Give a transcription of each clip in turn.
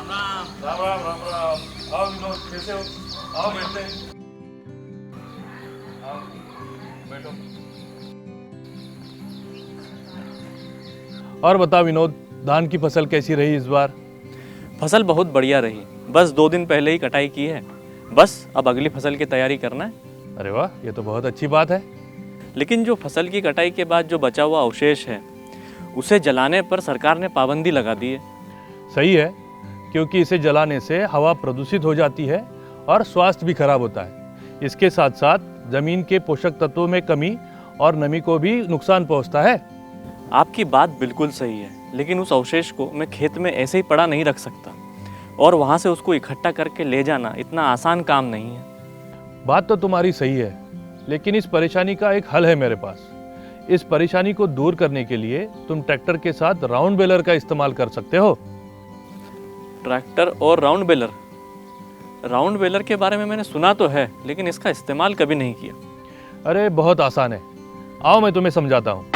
राम राम राम राम। आओ विनोद, कैसे हो? आओ बैठते हैं। आओ बैठो। और बता विनोद, धान की फसल कैसी रही इस बार? फसल बहुत बढ़िया रही। बस 2 दिन पहले ही कटाई की है। बस अब अगली फसल की तैयारी करना है। अरे वाह, ये तो बहुत अच्छी बात है। लेकिन जो फसल की कटाई के बाद जो बचा हुआ अवशेष है उसे जलाने पर सरकार ने पाबंदी लगा दी है। सही है, क्योंकि इसे जलाने से हवा प्रदूषित हो जाती है और स्वास्थ्य भी खराब होता है। इसके साथ साथ जमीन के पोषक तत्वों में कमी और नमी को भी नुकसान पहुंचता है। आपकी बात बिल्कुल सही है, लेकिन उस अवशेष को मैं खेत में ऐसे ही पड़ा नहीं रख सकता और वहाँ से उसको इकट्ठा करके ले जाना इतना आसान काम नहीं है। बात तो तुम्हारी सही है, लेकिन इस परेशानी का एक हल है मेरे पास। इस परेशानी को दूर करने के लिए तुम ट्रैक्टर के साथ राउंड बेलर का इस्तेमाल कर सकते हो। ट्रैक्टर और राउंड बेलर? राउंड बेलर के बारे में मैंने सुना तो है, लेकिन इसका इस्तेमाल कभी नहीं किया। अरे बहुत आसान है, आओ मैं तुम्हें समझाता हूँ।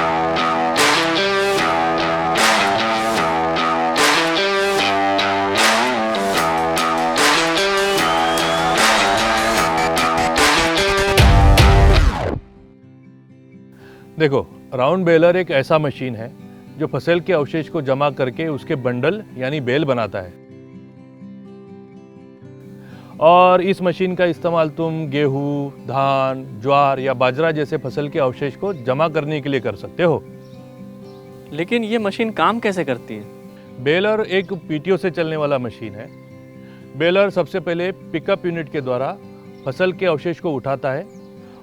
देखो, राउंड बेलर एक ऐसा मशीन है जो फसल के अवशेष को जमा करके उसके बंडल यानी बेल बनाता है। और इस मशीन का इस्तेमाल तुम गेहूं, धान, ज्वार या बाजरा जैसे फसल के अवशेष को जमा करने के लिए कर सकते हो। लेकिन ये मशीन काम कैसे करती है? बेलर एक पीटीओ से चलने वाला मशीन है। बेलर सबसे पहले पिकअप यूनिट के द्वारा फसल के अवशेष को उठाता है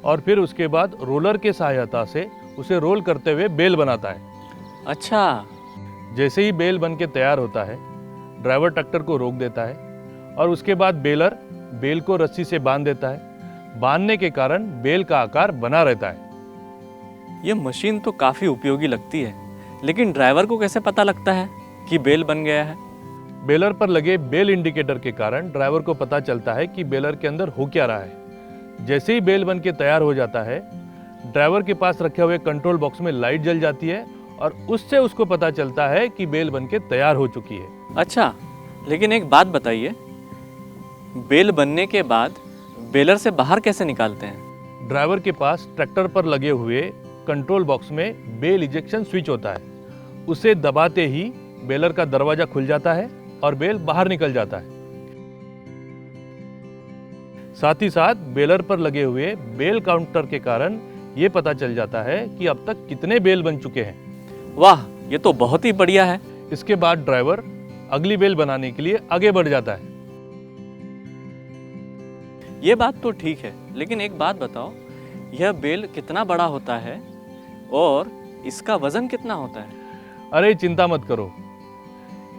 और फिर उसके बाद रोलर के सहायता से उसे रोल करते हुए बेल बनाता है। अच्छा। जैसे ही बेल बन के तैयार होता है, ड्राइवर ट्रैक्टर को रोक देता है और उसके बाद बेलर बेल को रस्सी से बांध देता है। बांधने के कारण बेल का आकार बना रहता है। ये मशीन तो काफ़ी उपयोगी लगती है, लेकिन ड्राइवर को कैसे पता लगता है कि बेल बन गया है? बेलर पर लगे बेल इंडिकेटर के कारण ड्राइवर को पता चलता है कि बेलर के अंदर हो क्या रहा है। जैसे ही बेल बन के तैयार हो जाता है, ड्राइवर के पास रखे हुए कंट्रोल बॉक्स में लाइट जल जाती है और उससे उसको पता चलता है कि बेल बन के तैयार हो चुकी है। अच्छा, लेकिन एक बात बताइए, बेल बनने के बाद बेलर से बाहर कैसे निकालते हैं? ड्राइवर के पास ट्रैक्टर पर लगे हुए कंट्रोल बॉक्स में बेल इजेक्शन स्विच होता है। उसे दबाते ही बेलर का दरवाजा खुल जाता है और बेल बाहर निकल जाता है। साथ ही साथ बेलर पर लगे हुए बेल काउंटर के कारण ये पता चल जाता है कि अब तक कितने बेल बन चुके हैं। वाह, ये तो बहुत ही बढ़िया है। इसके बाद ड्राइवर अगली बेल बनाने के लिए आगे बढ़ जाता है। ये बात तो ठीक है, लेकिन एक बात बताओ, यह बेल कितना बड़ा होता है और इसका वजन कितना होता है? अरे चिंता मत करो,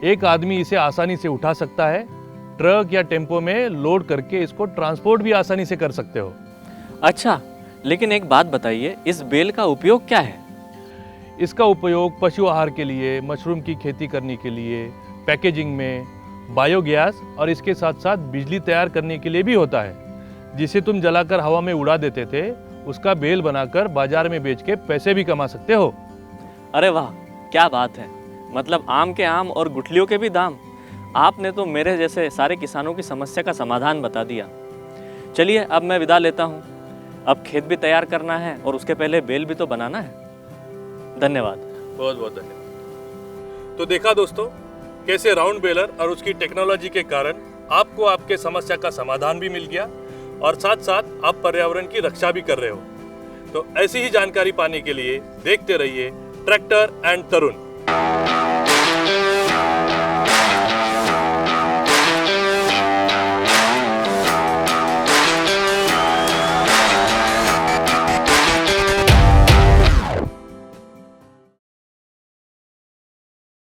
एक आदमी इसे आसानी से उठा सकता है। ट्रक या टेम्पो में लोड करके इसको ट्रांसपोर्ट भी आसानी से कर सकते हो। अच्छा, लेकिन एक बात बताइए, इस बेल का उपयोग क्या है? इसका उपयोग पशु आहार के लिए, मशरूम की खेती करने के लिए, पैकेजिंग में, बायोगैस और इसके साथ साथ बिजली तैयार करने के लिए भी होता है। जिसे तुम जलाकर हवा में उड़ा देते थे, उसका बेल बनाकर बाजार में बेच के पैसे भी कमा सकते हो। अरे वाह, क्या बात है। मतलब आम के आम और गुठलियों के भी दाम। आपने तो मेरे जैसे सारे किसानों की समस्या का समाधान बता दिया। चलिए, अब मैं विदा लेता हूँ। अब खेत भी तैयार करना है और उसके पहले बेल भी तो बनाना है। धन्यवाद। बहुत बहुत धन्यवाद। तो देखा दोस्तों, कैसे राउंड बेलर और उसकी टेक्नोलॉजी के कारण आपको आपके समस्या का समाधान भी मिल गया और साथ साथ आप पर्यावरण की रक्षा भी कर रहे हो। तो ऐसी ही जानकारी पाने के लिए देखते रहिए ट्रैक्टर एंड तरुण।